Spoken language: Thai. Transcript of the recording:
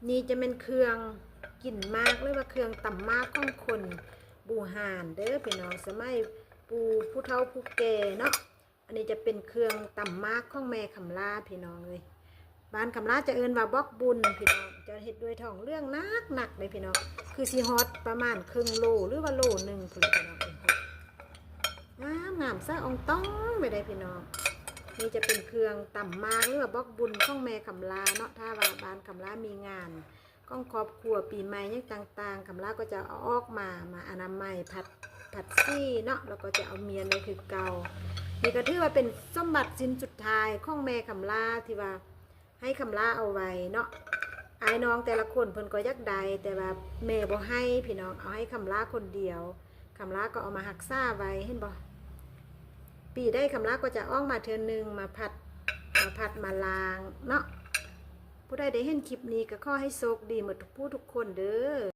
นี่จะเป็นเครื่องกินมากหรือว่าเครื่องต่ำมากของคนบูหานเด้อพี่น้องสมัยปูผู้เฒ่าผู้แก่เนาะอันนี้จะเป็นเครื่องต่ำมากของแม่คำลาพี่น้องเลยบ้านคำลาจะเอิ้นว่าบอกบุญพี่น้องจะเฮ็ดด้วยทองเรื่องหนักเลยพี่น้องคือซีฮอตประมาณครึ่งโลหรือว่าโลนึงพี่น้องงามซะองต้องไม่ได้พี่น้องนี่จะเป็นเครื่องต่ำมากหรือว่าบอกบุญของแม่คำลาเนาะถ้าว่าบ้านคำลามีงานก้องครอบครัวปีใหม่ยังต่างๆคำลาก็จะเอาออกมาอนามัยผัดซี่เนาะแล้วก็จะเอาเมียนไปคือเก่านี่ก็ถือว่าเป็นสมบัติชิ้นสุดท้ายของแม่คำลาที่ว่าให้คำลาเอาไว้เนาะไอ้น้องแต่ละคนเพิ่นก็ยักใดแต่ว่าแม่บ่ให้พี่น้องเอาให้คำลาคนเดียวคำลาก็เอามาหักซ่าไว้เห็นบ่ปีได้คำลาก็จะอ้องมาเทื่อนึงมาผัดมาล้างเนาะผู้ใดได้เห็นคลิปนี้ก็ขอให้โชคดีหมดทุกผู้ทุกคนเด้อ